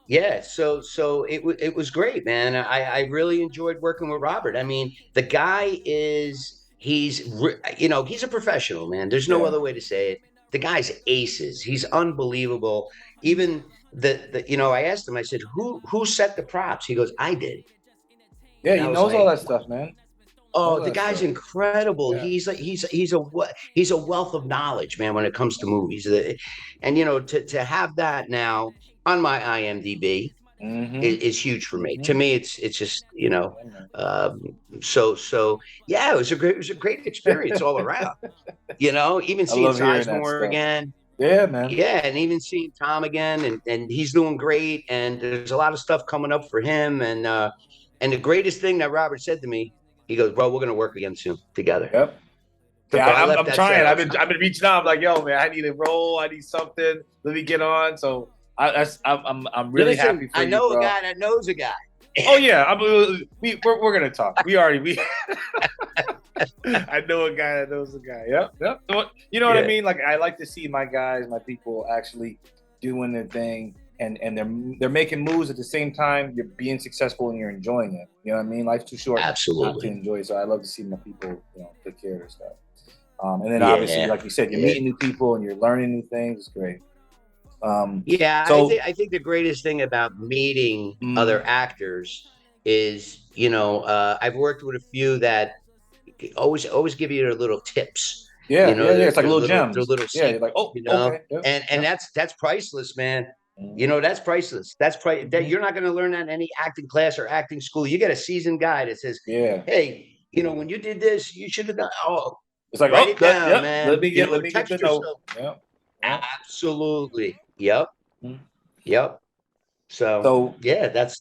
Yeah, so it was great, man. I really enjoyed working with Robert. I mean, the guy is he's a professional, man. There's no Yeah. other way to say it. The guy's aces. He's unbelievable. Even I asked him. I said, "Who set the props?" He goes, "I did." Yeah, And he I was knows all like, that stuff, man. "Oh, Knows the that guy's stuff. incredible. Yeah. He's a wealth of knowledge, man. When it comes to movies, and to have that now on my IMDb Mm-hmm. is huge for me. To Mm-hmm. me, it's just Yeah, man. um, so yeah, it was a great experience all around. Even I seeing love hearing that Sizemore stuff. again, Yeah, man. yeah, and even seeing Tom again, and he's doing great. And there's a lot of stuff coming up for him. And the greatest thing that Robert said to me, he goes, "Bro, we're gonna work again soon together." Yep. So Yeah, I left I'm that set. trying. I was I've been reaching out. I'm like, yo, man, I need a role. I need something. Let me get on. So I'm really listen. happy for I you, know a bro. guy that knows a guy. Oh yeah, we're gonna talk. We I know a guy that knows a guy. Yep, yep. So, you know what I Yeah, mean? Like I like to see my guys, my people actually doing their thing, and they're making moves at the same time. You're being successful and you're enjoying it. You know what I mean? Life's too short not to absolutely. enjoy it. So I love to see my people, take care of their stuff. And then obviously, Yeah, like you said, you're yeah. meeting new people and you're learning new things. It's great. Yeah, So I think the greatest thing about meeting mm, other actors is, I've worked with a few that always give you their little tips, yeah, yeah, yeah. It's like their little their gems. little Yeah, you're secrets, like, oh, okay, yep, and yep. that's priceless, man. Mm-hmm. That's priceless. That Mm-hmm. you're not going to learn that in any acting class or acting school. You get a seasoned guy that says, Yeah. "Hey, when you did this, you should have done. Oh, It's like, write oh, it down, yep. man. Let me get the Text note. yourself." Yep. Yep. Absolutely. Yep. Mhm. Yep. So So, yeah, that's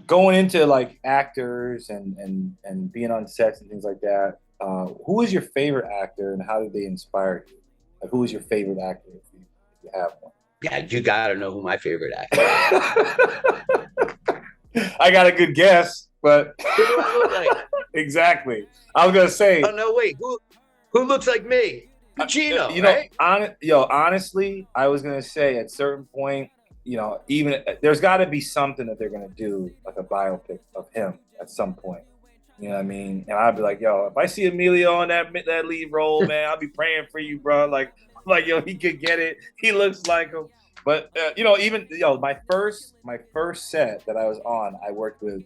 going into like actors and being on sets and things like that. Who is your favorite actor and how did they inspire you? Like, who is your favorite actor if you have one? yeah. You got to know who my favorite actor is. I got a good guess, but Who do I look like? exactly. I was gonna Oh say, no, wait. Who looks like me? Pacino, right? honestly, I was gonna say at certain point, even there's got to be something that they're gonna do, like a biopic of him at some point. You know what I mean? And I'd be like, yo, if I see Emilio on that lead role, man, I'll be praying for you, bro. Like, yo, he could get it. He looks like him. But even my first set that I was on, I worked with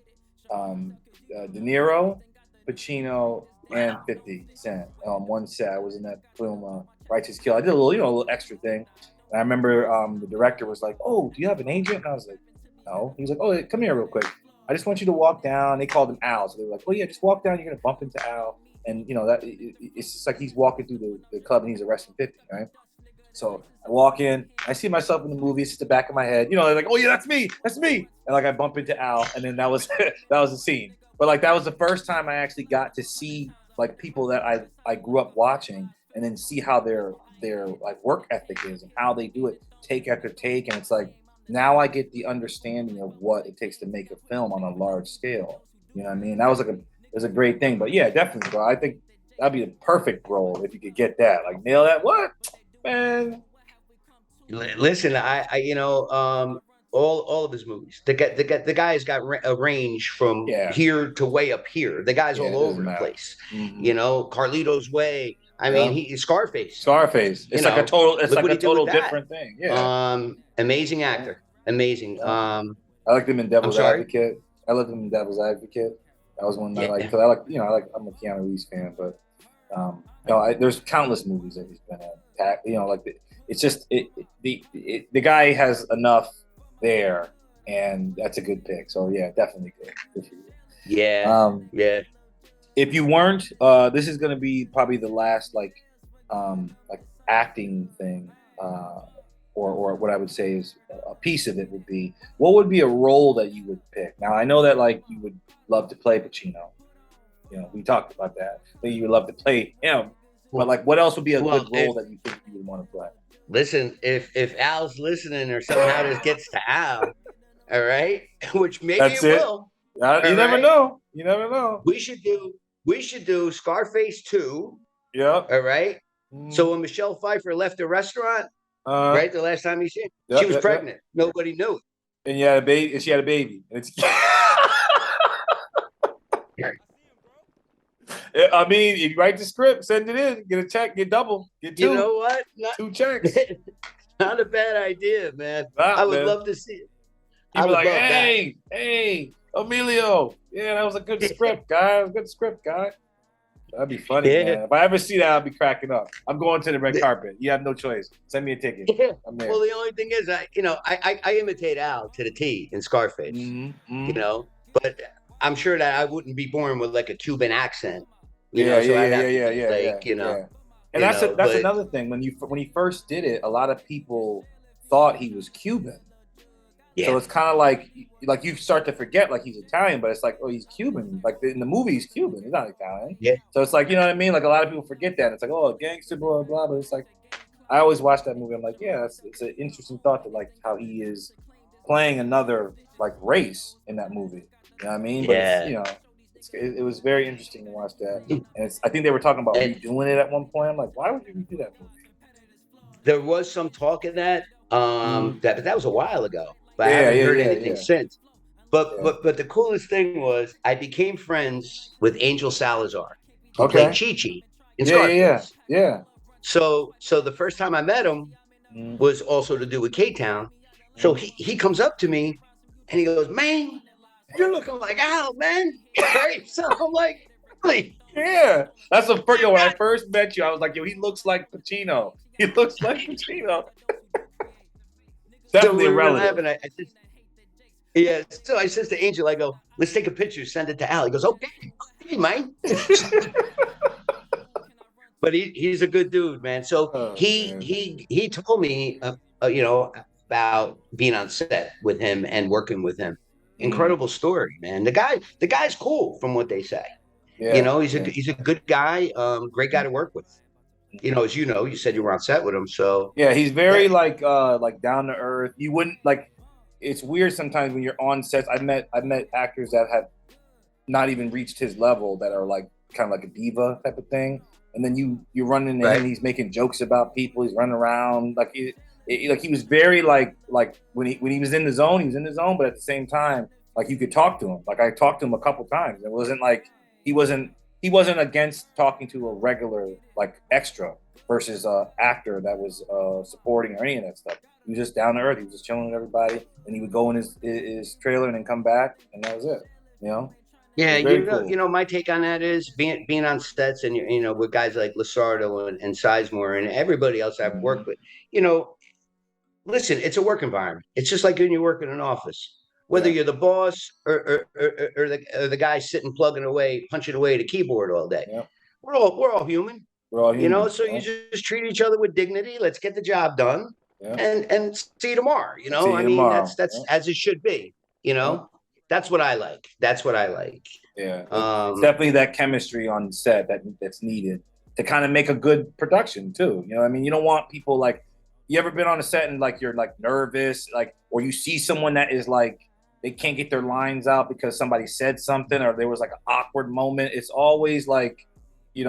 De Niro, Pacino, and Wow. 50 Cent on one set. I was in that film, Righteous Kill. I did a little extra thing. And I remember the director was like, "Oh, do you have an agent?" And I was like, "No." He was like, "Oh, come here real quick. I just want you to walk down." They called him Al, so they were like, "Oh yeah, just walk down. You're gonna bump into Al." And it's just like he's walking through the club and he's arresting 50, right? So I walk in, I see myself in the movie. It's just the back of my head. They're like, "Oh yeah, that's me." And like I bump into Al, and then that was that was the scene. But like that was the first time I actually got to see like people that I grew up watching, and then see how their like work ethic is and how they do it, take after take. And it's like now I get the understanding of what it takes to make a film on a large scale. You know what I mean? That was it was a great thing. But yeah, definitely, bro. I think that'd be the perfect role if you could get that. Like nail that. What? Man. Listen, all of his movies. The guy's got a range from Yeah, here to way up here. The guy's yeah, all it doesn't over the matter. place. Mm-hmm. Carlito's Way. I mean, Yeah, he Scarface. Scarface. You It's like a know, total. It's look like what a he did with total that. different thing. Yeah, Amazing yeah, actor, amazing. yeah. I liked him in I'm Devil's sorry. Advocate. I loved him in Devil's Advocate. That was one I like Yeah, because I'm a Keanu Reeves fan, but there's countless movies that he's been in. It's just the guy has enough there, and that's a good pick. So yeah, definitely good for you. yeah, Um, yeah. if you weren't, this is going to be probably the last like acting thing, or what I would say is a piece of it would be what would be a role that you would pick. Now I know that like you would love to play Pacino. We talked about that. That you would love to play him, but Well, like what else would be a well, good role that you think you would want to play? listen. If Al's listening, or somehow this gets to Al, all right, which maybe That's it it. will. You All never right, know. You never know. we should do Scarface 2. Yep. All right. So Mm, when Michelle Pfeiffer left the restaurant, Uh, right? The last time you seen her. She yep, was yep, yep. pregnant. Nobody knew And you had a baby, and she had a baby. And it's, it. I mean, if you write the script, send it in, get a check, get double, get You know what? two checks. Not a bad idea, man. I Nah, would man. love to see it. He'd I be would like, love that. hey, Emilio. Yeah, that was a good script, guy. That was a good script, guy. That'd be funny, Yeah. man. If I ever see that, I'll be cracking up. I'm going to the red carpet. You have no choice. Send me a ticket. Yeah. I'm there. Well, the only thing is, I imitate Al to the T in Scarface, Mm-hmm. but I'm sure that I wouldn't be born with like a Cuban accent, Yeah, so I'd have to yeah, be like, yeah. And that's but another thing. When he first did it, a lot of people thought he was Cuban. So yeah, it's kind of like you start to forget like he's Italian, but it's like, oh, he's Cuban. Like in the movie, he's Cuban. He's not Italian. yeah, So it's like, you know what I mean? Like a lot of people forget that. It's like, oh, gangster, blah blah. But it's like I always watch that movie. I'm like, yeah, it's an interesting thought to like how he is playing another like race in that movie. You know what I mean? But it's yeah. it was very interesting to watch that. And I think they were talking about And redoing it at one point. I'm like, why would you redo that movie? there was some talk of that, Mm-hmm. but that was a while ago. But I haven't heard anything Yeah. since. But Yeah. but the coolest thing was I became friends with Angel Salazar, who played Okay. Chi Chi in Yeah. Scarface. Yeah. So the first time I met him Mm-hmm. was also to do with K Town. So he comes up to me and he goes, "Man, you're looking like Al, man." Right? So I'm like, really? Yeah, that's the first. Yo, when I first met you, I was like, yo, he looks like Pacino. He looks like Pacino. So Definitely we a were relative. laughing. Yeah. So I says to Angel, I go, "Let's take a picture, send it to Al." He goes, "Okay, man." But he's a good dude, man. So Oh he man. he he told me, about being on set with him and working with him. Mm. Incredible story, man. The guy's cool from what they say. Yeah, He's a good guy, great guy to work with. As you said you were on set with him, so yeah. He's very yeah, like down to earth. You wouldn't like. It's weird sometimes when you're on sets. I've met actors that have not even reached his level that are like kind of like a diva type of thing, and then you run into him. right, He's making jokes about people. He's running around like he was very like when he was in the zone, he was in the zone. But at the same time, like you could talk to him. Like I talked to him a couple times. It wasn't like he wasn't he wasn't against talking to a regular like extra versus a actor that was supporting or any of that stuff. He was just down to earth. He was just chilling with everybody, and he would go in his trailer and then come back, and that was it. You know, it yeah. was very cool. My take on that is being on sets and with guys like Losardo and Sizemore and everybody else I've Mm-hmm. worked with. You know, listen, it's a work environment. It's just like when you work in an office. Whether Yeah, you're the boss or the guy sitting plugging away, punching away at a keyboard all day, yeah. we're all human. We're all human. So you just treat each other with dignity. Let's get the job done, Yeah. and see you tomorrow. See I you mean, tomorrow. that's Yeah. as it should be. Yeah. That's what I like. That's what I like. Yeah. It's Um, definitely that chemistry on set that's needed to kind of make a good production too. You know what I mean? You don't want people like you ever been on a set and like you're like nervous, like or you see someone that is like they can't get their lines out because somebody said something or there was like an awkward moment. It's always like, you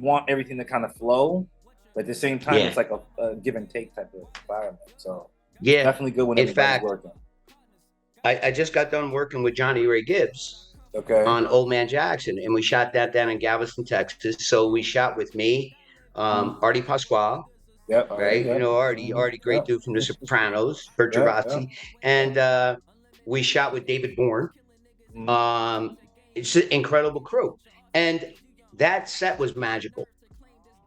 want everything to kind of flow, but at the same time, yeah, it's like a give and take type of environment. So it's yeah. definitely good when In everybody's fact, working. I just got done working with Johnny Ray Gibbs Okay. on Old Man Jackson, and we shot that down in Galveston, Texas. So we shot with me, Mm-hmm. Artie Pasquale, Yep. All right. right? Yep. Mm-hmm. Artie, great Yep. dude from The Sopranos, Bert Yep. Yep. Gervasi, and we shot with David Bourne. Mm-hmm. It's an incredible crew, and that set was magical.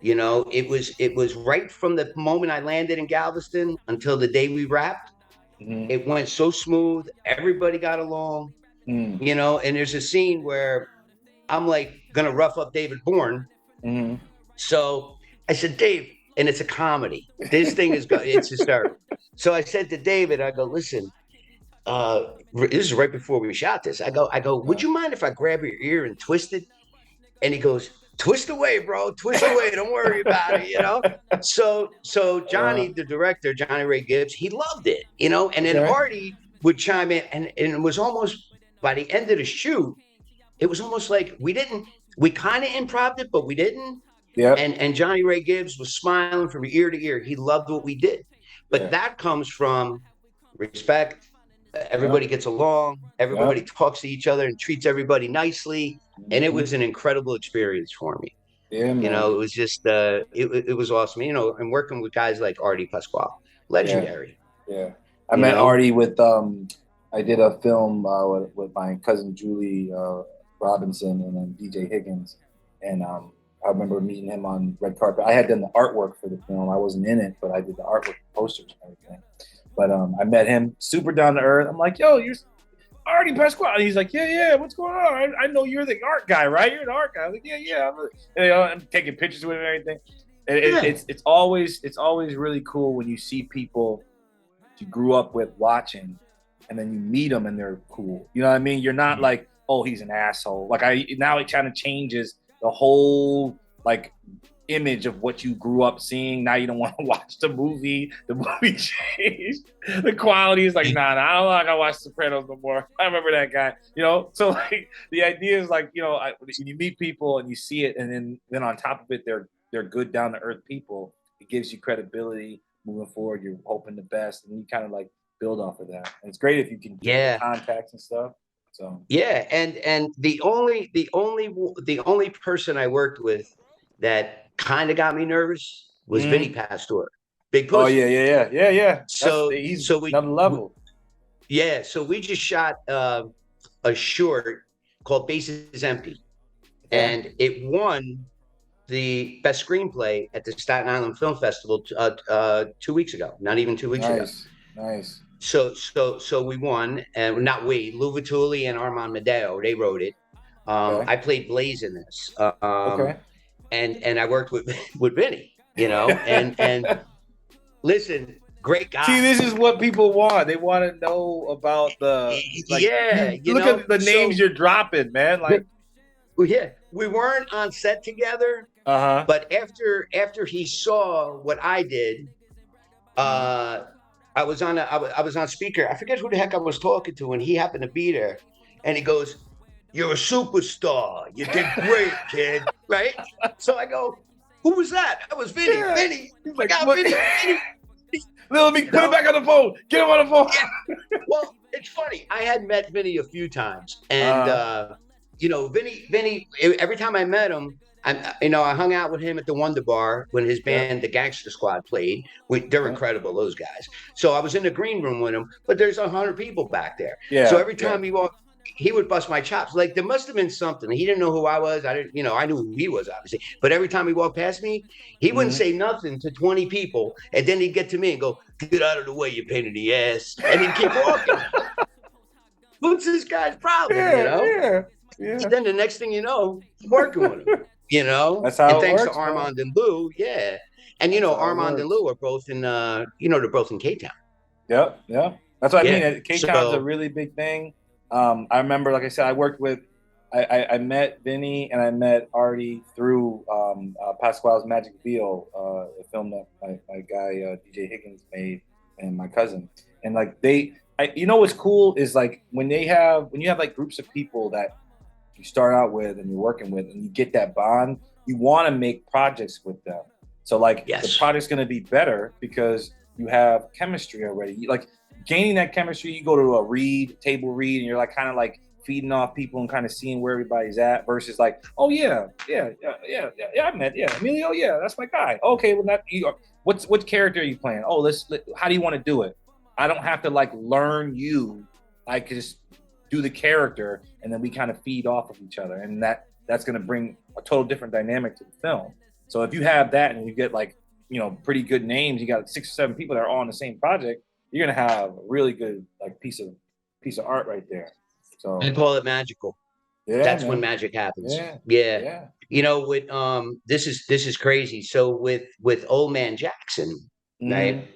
It was right from the moment I landed in Galveston until the day we wrapped. Mm-hmm. It went so smooth. Everybody got along. Mm-hmm. And there's a scene where I'm like gonna rough up David Bourne. Mm-hmm. So I said, Dave, and it's a comedy. This thing it's hysterical. So I said to David, I go, listen, this is right before we shot this. I go, would Yeah. you mind if I grab your ear and twist it? And he goes, twist away, bro, twist away. Don't worry about it. So Uh, Johnny, the director, Johnny Ray Gibbs, he loved it, and then okay. Artie would chime in, and it was almost by the end of the shoot, it was almost like we kind of improv it, but we didn't. Yep. And Johnny Ray Gibbs was smiling from ear to ear. He loved what we did. But that comes from respect. Yep. Everybody gets along. Everybody Yep. talks to each other and treats everybody nicely. And it Mhm. was an incredible experience for me. Yeah, You man. know, it was just it was awesome. You know, and working with guys like Artie Pasquale, Yeah, legendary. yeah. I You met know, Artie with I did a film with my cousin Julie Robinson and then DJ Higgins, and I remember meeting him on red carpet. I had done the artwork for the film. I wasn't in it, but I did the artwork, posters, and everything. But I met him, super down to earth. I'm like, yo, you're Artie Pasquale. And he's like, yeah, yeah, what's going on? I know you're the art guy, right? You're the art guy. I'm like, yeah, yeah. I'm taking pictures with him and everything. And yeah, it's always really cool when you see people you grew up with watching, and then you meet them and they're cool. You know what I mean? You're not like, oh, he's an asshole. Like now it kind of changes the whole like image of what you grew up seeing. Now you don't want to watch the movie. The movie changed. The quality is like, nah, I don't like I watch Sopranos no more. I remember that guy. You know, so like the idea is like, when you meet people and you see it, and then on top of it, they're good down to earth people. It gives you credibility moving forward. You're hoping the best, and you kind of like build off of that. And it's great if you can keep the yeah, contacts and stuff. So yeah. And the only person I worked with that kind of got me nervous was Vinny mm. Pastore, Big Oh yeah, Pussy. yeah, yeah, yeah, yeah. That's So he's so another we level. yeah, so we just shot a short called Bases Empty, Okay, and it won the best screenplay at the Staten Island Film Festival 2 weeks ago. Not even 2 weeks ago. nice, nice. So we won, and not we. Lou Vituli and Armand Medeo, they wrote it. Okay, I played Blaze in this, okay. and I worked with with Vinny. You know, and listen, great See, guy. this is what people want. They want to know about the like. Yeah, You look at the names so you're dropping, man. Like, yeah, we weren't on set together, uh but after he saw what I did, huh. uh, I was on speaker. I forget who the heck I was talking to, and he happened to be there, and he goes, "You're a superstar. You did great, kid." Right? So I go, "Who was that?" That was Vinny. Yeah. Vinny. He's I like, got what? Vinny. Vinny. Let me You put it know? back on the phone. Get him on the phone. Yeah. Well, it's funny. I had met Vinny a few times, and Uh, Vinny. Every time I met him, I hung out with him at the Wonder Bar when his yeah, band, the Gangster Squad, played. They're yeah, incredible, those guys. So I was in the green room with him, but there's 100 people back there. So yeah, every yeah. time he walked, he would bust my chops. Like there must have been something. He didn't know who I was. I didn't, I knew who he was, obviously. But every time he walked past me, he wouldn't Mm-hmm. say nothing to 20 people, and then he'd get to me and go, "Get out of the way, you pain in the ass," and he'd keep walking. What's this guy's problem? Yeah, yeah, yeah. Then the next thing you know, I'm working with him. That's And how it thanks to works, man. Armand and Lou, yeah. And That's how it Armand and works. Lou are both in they're both in K Town. Yep, yeah. That's what I Yeah. mean. K Town's a So really big thing. I remember, like I said, I worked with, I met Vinny and I met Artie through Pasquale's Magic Wheel, a film that my guy DJ Higgins made, and my cousin. And like what's cool is like when you have like groups of people that you start out with and you're working with, and you get that bond, you want to make projects with them. So like the yes. project's going to be better because you have chemistry already. Like gaining that chemistry, you go to a table read, and you're like kind of like feeding off people and kind of seeing where everybody's at versus like, oh yeah, I met, yeah, Emilio, yeah, that's my guy. Okay, well, what character are you playing? Oh, how do you want to do it? I don't have to like learn you. I can just do the character, and then we kind of feed off of each other, and that's going to bring a total different dynamic to the film. So if you have that, and you get like pretty good names, you got 6 or 7 people that are all on the same project, you're going to have a really good like piece of art right there. I So call it magical. yeah, That's when man, magic happens. yeah, Yeah. yeah. With this is crazy. So with Old Man Jackson, Mm-hmm. right?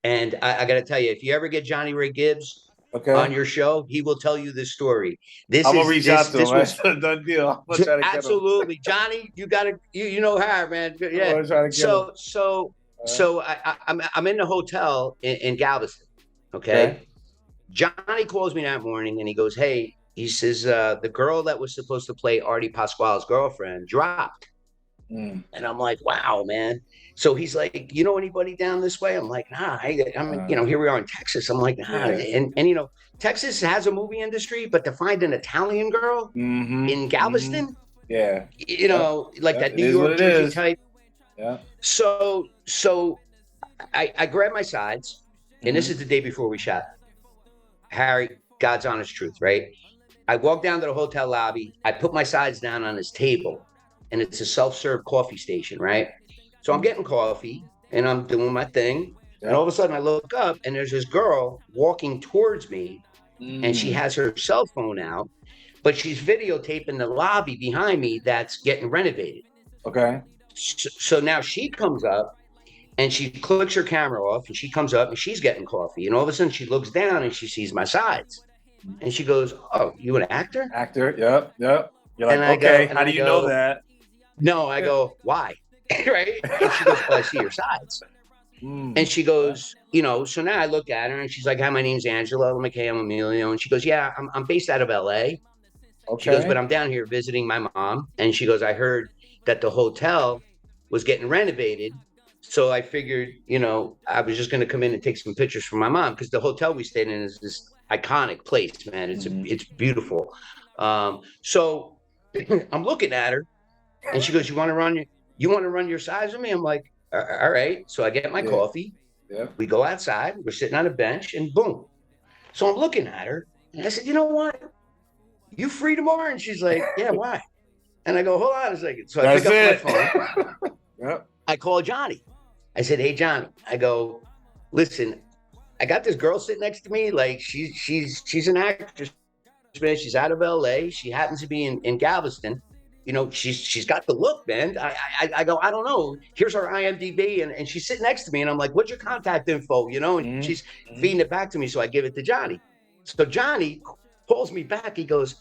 And I got to tell you, if you ever get Johnny Ray Gibbs on Okay, your show, he will tell you this story. This I'm gonna is reach out this to him. this That's was a done deal. I'm gonna try to get him. absolutely Johnny. You got to you know her, man. I'm Yeah. gonna try to get him. So I'm in the hotel in Galveston. Okay. Okay. Johnny calls me that morning and he goes, "Hey," he says, "the girl that was supposed to play Artie Pasquale's girlfriend dropped." And I'm like, wow, man. So he's like, you know anybody down this way? I'm like, nah. Here we are in Texas. I'm like, nah. Yeah. And Texas has a movie industry, but to find an Italian girl in Galveston, Yeah. like that It New is what York, it Jersey is. type. Yeah. So I grabbed my sides, and this is the day before we shot. Harry, God's honest truth, right? I walked down to the hotel lobby. I put my sides down on his table, and it's a self-serve coffee station, right? So I'm getting coffee and I'm doing my thing. And all of a sudden I look up and there's this girl walking towards me, and she has her cell phone out, but she's videotaping the lobby behind me that's getting renovated. Okay. So now she comes up and she clicks her camera off, and she comes up and she's getting coffee. And all of a sudden she looks down and she sees my sides. And she goes, "Oh, you an actor?" Actor. Yep. Yep. You're like, And I okay, go, and how do I you know go, that? no, I go, why? Right? And she goes, well, I see your sides. And she goes, so now I look at her and she's like, hi, my name's Angela. I'm like, hey, I'm Emilio. And she goes, yeah, I'm based out of LA. She goes, but Okay. I'm down here visiting my mom. And she goes, I heard that the hotel was getting renovated. So I figured, I was just going to come in and take some pictures for my mom, because the hotel we stayed in is this iconic place, man. It's beautiful. So I'm looking at her, and she goes, you want to run your sides with me? I'm like, all right. So I get my coffee. Yeah. We go outside. We're sitting on a bench, and boom. So I'm looking at her, and I said, you know what? You free tomorrow? And she's like, yeah, why? And I go, hold on a second. So I pick up my phone. Yep. I call Johnny. I said, hey, Johnny. I go, listen, I got this girl sitting next to me. Like she's an actress, man. She's out of LA. She happens to be in Galveston. She's got the look, man. I go, I don't know. Here's her IMDb, and she's sitting next to me, and I'm like, what's your contact info? And she's feeding it back to me, so I give it to Johnny. So Johnny calls me back. He goes,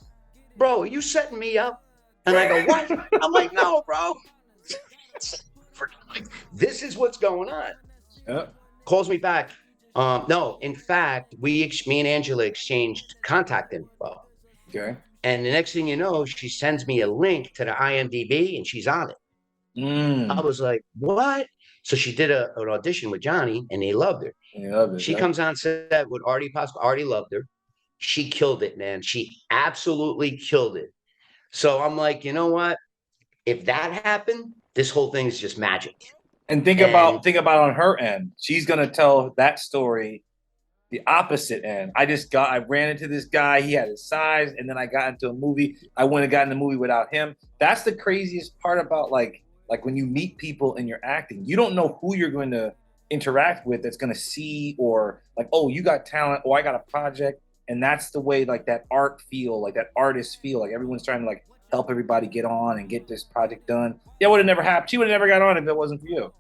bro, are you setting me up? And I go, what? I'm like, no, bro. This is what's going on. Yeah. Calls me back. No, in fact, me and Angela exchanged contact info. Okay. And the next thing you know, she sends me a link to the IMDb, and she's on it. I was like, what? So she did an audition with Johnny, and they loved her. She comes on set with Artie Pascal. Artie loved her. She killed it, man. She absolutely killed it. So I'm like, you know what? If that happened, this whole thing is just magic. And think about on her end. She's gonna tell that story the opposite end. I ran into this guy, he had his size, and then I got into a movie. I went and got in the movie without him. That's the craziest part about like when you meet people and you're acting, you don't know who you're going to interact with that's going to see, or like, oh, you got talent, oh, I got a project. And that's the way like that art feel, like that artist feel, like everyone's trying to like help everybody get on and get this project done. Yeah, would have never happened. She would have never got on if it wasn't for you.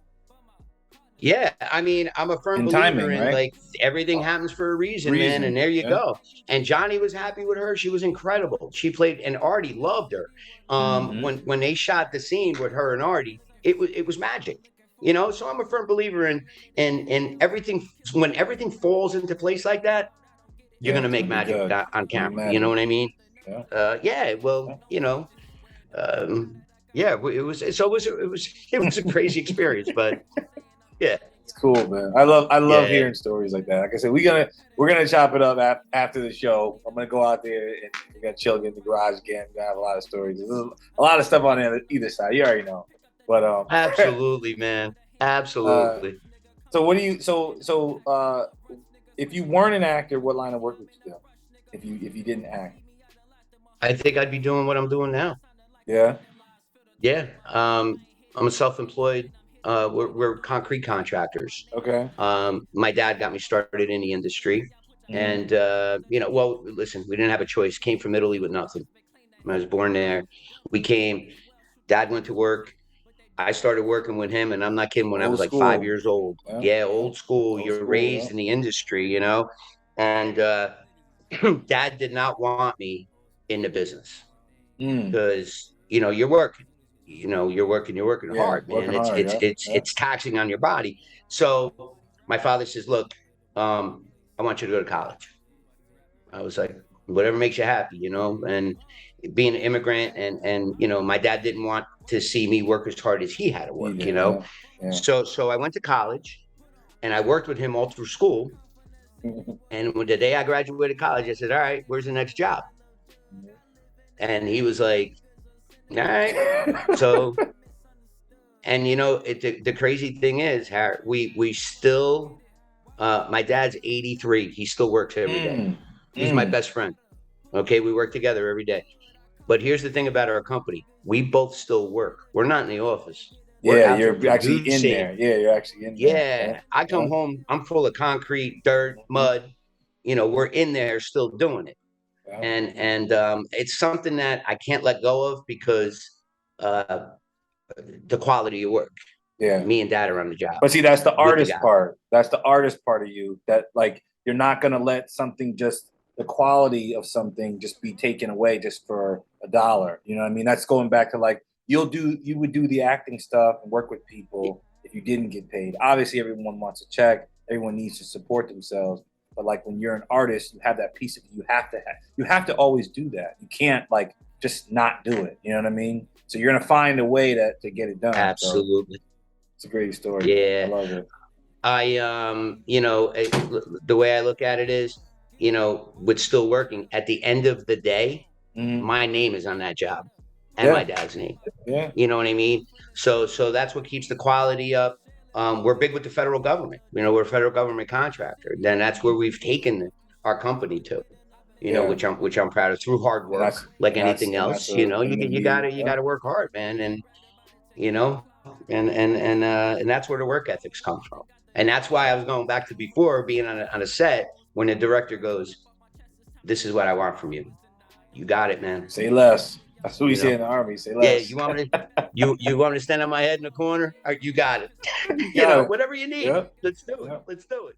Yeah, I mean, I'm a firm believer in like everything happens for a reason, man. And there you go. And Johnny was happy with her. She was incredible. She played, and Artie loved her. When they shot the scene with her and Artie, it was magic. So I'm a firm believer in everything. When everything falls into place like that, you're gonna make magic on camera. You know what I mean? It was a crazy experience, but yeah, it's cool, man. I love hearing stories like that. Like I said, we're gonna chop it up after the show. I'm gonna go out there and we got chill in the garage again. We have a lot of stories. There's a lot of stuff on either side. You already know, but absolutely, man, absolutely. So what do you? If you weren't an actor, what line of work would you do? If you didn't act, I think I'd be doing what I'm doing now. Yeah. Yeah. I'm a self-employed. We're concrete contractors. Okay. My dad got me started in the industry, and well, listen, we didn't have a choice. Came from Italy with nothing. I was born there. We came. Dad went to work. I started working with him, and I'm not kidding, when I was like 5 years old. Yeah, old school. You're raised in the industry, and Dad did not want me in the business because you're working. You're working hard, man. It's taxing on your body. So my father says, look, I want you to go to college. I was like, whatever makes you happy, and being an immigrant, and my dad didn't want to see me work as hard as he had to work, you know? Yeah. So I went to college and I worked with him all through school. And when the day I graduated college, I said, all right, where's the next job? And he was like, all right. So, and you know, the crazy thing is, Harry, we still, my dad's 83. He still works every day. He's my best friend. Okay. We work together every day. But here's the thing about our company. We both still work. We're not in the office. We're Yeah, out you're there actually in producing. there. Yeah, you're actually in there. Yeah. I come home, I'm full of concrete, dirt, mud. You know, we're in there still doing it. And it's something that I can't let go of because the quality of work. Yeah. Me and Dad are on the job. But see, that's the with the artist guy. part. That's the artist part of you. That like you're not gonna let something just the quality of something just be taken away just for $1. You know what I mean? That's going back to like you would do the acting stuff and work with people if you didn't get paid. Obviously, everyone wants a check. Everyone needs to support themselves. But like when you're an artist, you have that piece of you have to always do that. You can't like just not do it. You know what I mean? So you're gonna find a way to get it done. Absolutely. So it's a great story. Yeah. I love it. You know, the way I look at it is, you know, with still working, at the end of the day, my name is on that job and my dad's name. Yeah. You know what I mean? So that's what keeps the quality up. We're big with the federal government. You know, we're a federal government contractor. Then that's where we've taken our company to. You know, which I'm proud of through hard work, like anything else. You know, you gotta work hard, man, and you know, and that's where the work ethics come from. And that's why I was going back to before being on a set when the director goes, "This is what I want from you. You got it, man. Say less." That's what we say in the Army. Say less. Yeah, you want me to you want me to stand on my head in the corner? You got it. You know, whatever you need. Let's do it. Let's do it.